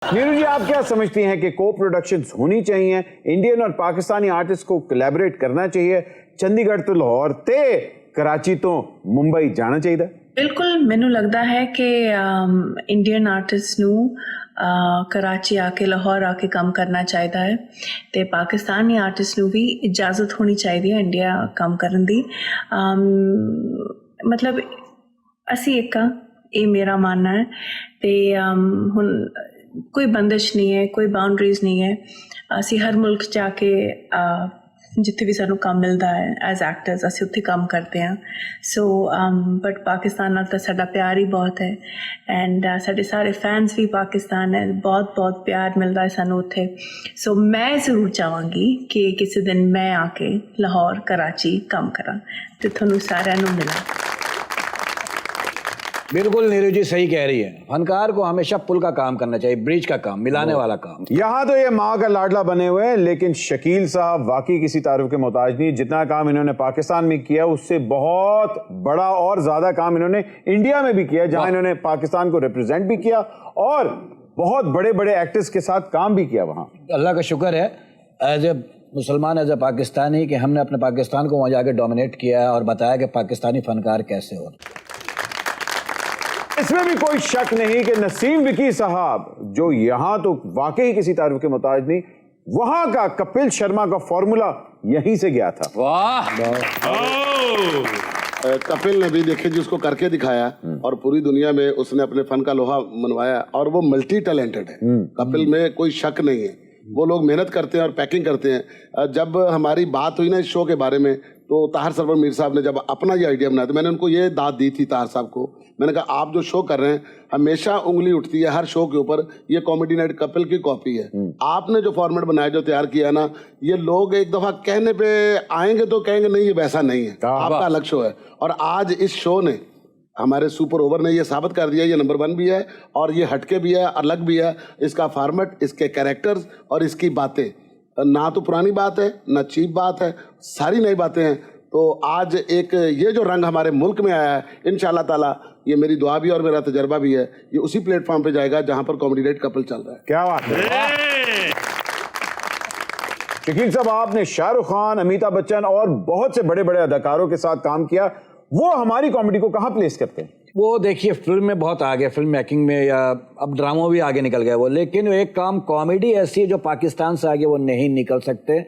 नीरू जी, आप क्या समझती हैं कि को प्रोडक्शंस होनी चाहिए, इंडियन और पाकिस्तानी आर्टिस्ट को कोलैबोरेट करना चाहिए, चंडीगढ़ तो लाहौर ते कराची तो मुंबई जाना चाहिए? बिल्कुल, मैनू लगता है कि इंडियन आर्टिस्ट नू कराची आके लाहौर आके काम करना चाहिए है ते पाकिस्तानी आर्टिस्ट नू भी इजाज़त होनी चाहिए है इंडिया काम करन दी। मतलब असी एक ये मेरा मानना है ते हुन कोई बंदिश नहीं है, कोई बाउंड्रीज नहीं है। असी हर मुल्क जाके जिथे भी सानू काम मिलता है एज एक्टर्स असी उत्थे काम करते हैं। सो बट पाकिस्तान नाल तां साडा प्यार ही बहुत है एंड साडे सारे फैंस भी पाकिस्तान है, बहुत बहुत प्यार मिलता है सानू उत्थे। सो मैं ज़रूर चाहांगी कि किसी दिन मैं आके लाहौर कराची काम करा ते तुहानू सारिआं नू मिला। बिल्कुल नीरू जी सही कह रही है, फनकार को हमेशा पुल का काम करना चाहिए, ब्रिज का काम, मिलाने वाला काम। यहाँ तो ये माँ का लाडला बने हुए हैं, लेकिन शकील साहब वाकई किसी तारीफ के मोहताज नहीं। जितना काम इन्होंने पाकिस्तान में किया उससे बहुत बड़ा और ज्यादा काम इन्होंने इंडिया में भी किया, जहां इन्होंने पाकिस्तान को रिप्रेजेंट भी किया और बहुत बड़े बड़े एक्टर्स के साथ काम भी किया वहां। अल्लाह का शुक्र है एज ए मुसलमान, एज ए पाकिस्तानी, कि हमने अपने पाकिस्तान को वहां जाके डोमिनेट किया है और बताया कि पाकिस्तानी फनकार कैसे हो। इसमें भी कोई शक नहीं कि नसीम विकी साहब जो यहाँ तो वाकई किसी तारीफ के मोहताज नहीं, वहां का कपिल शर्मा का फॉर्मूला यहीं से गया था। वाह! कपिल ने भी देखे जी उसको करके दिखाया और पूरी दुनिया में उसने अपने फन का लोहा मनवाया और वो मल्टी टैलेंटेड है। कपिल में कोई शक नहीं है, वो लोग मेहनत करते हैं और पैकिंग करते हैं। जब हमारी बात हुई ना इस शो के बारे में, तो ताहिर सरवर मीर साहब ने जब अपना ये आइडिया बनाया तो मैंने उनको ये दाद दी थी ताहिर साहब को। मैंने कहा आप जो शो कर रहे हैं हमेशा उंगली उठती है हर शो के ऊपर, ये कॉमेडी नाइट कपिल की कॉपी है। आपने जो फॉर्मेट बनाया, जो तैयार किया ना, ये लोग एक दफा कहने पे आएंगे तो कहेंगे नहीं ये वैसा नहीं है, आपका अलग शो है। और आज इस शो ने, हमारे सुपर ओवर ने ये साबित कर दिया, ये नंबर 1 भी है और ये हटके भी है, अलग भी है। इसका फॉर्मेट, इसके कैरेक्टर्स और इसकी बातें, ना तो पुरानी बात है ना चीप बात है, सारी नई बातें हैं। तो आज एक ये जो रंग हमारे मुल्क में आया है, इंशाल्लाह ताला ये मेरी दुआ भी और मेरा तजर्बा भी है, ये उसी प्लेटफॉर्म पे जाएगा जहां पर कॉमेडी नाइट कपिल चल रहा है। क्या बात है शकील साहब, आपने शाहरुख खान, अमिताभ बच्चन और बहुत से बड़े बड़े अदाकारों के साथ काम किया, वो हमारी कॉमेडी को कहां प्लेस करते हैं? वो देखिए फिल्म में बहुत आगे, फिल्म मेकिंग में, या अब ड्रामों भी आगे निकल गए वो, लेकिन एक काम कॉमेडी ऐसी है जो पाकिस्तान से आगे वो नहीं निकल सकते।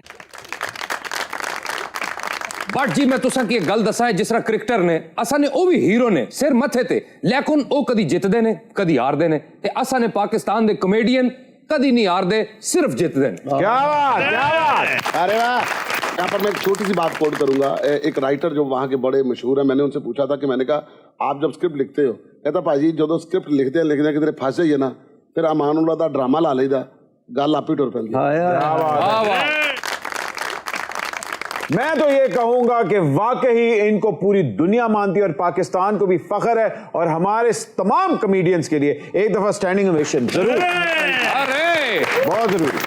बट जी मैं तुसा की गल दसा है, जिस तरह क्रिकेटर ने असा ने ओ भी हीरो ने सिर मथे ते, लेकिन ओ कदी जितदे ने कदी हारदे ने, ते असा ने पाकिस्तान दे कॉमेडियन कदी नहीं हारदे, सिर्फ जितदे ने। क्या बात, क्या बात! अरे वाह! यहाँ पर मैं एक छोटी सी बात कोट करूंगा। एक राइटर जो वहाँ के बड़े मशहूर है, मैंने उनसे पूछा था कि मैंने कहा आप जब स्क्रिप्ट लिखते हो, कहता भाजी जो स्क्रिप्ट लिखते हैं लिखने कितने फंस जाइए ना, फिर अमान दा ड्रामा ला लेदा, गल आप ही टुर पैंदी। मैं तो ये कहूंगा कि वाकई इनको पूरी दुनिया मानती है और पाकिस्तान को भी फख्र है, और हमारे तमाम कॉमेडियंस के लिए एक दफा स्टैंडिंग ओवेशन जरूर, अरे बहुत जरूरी।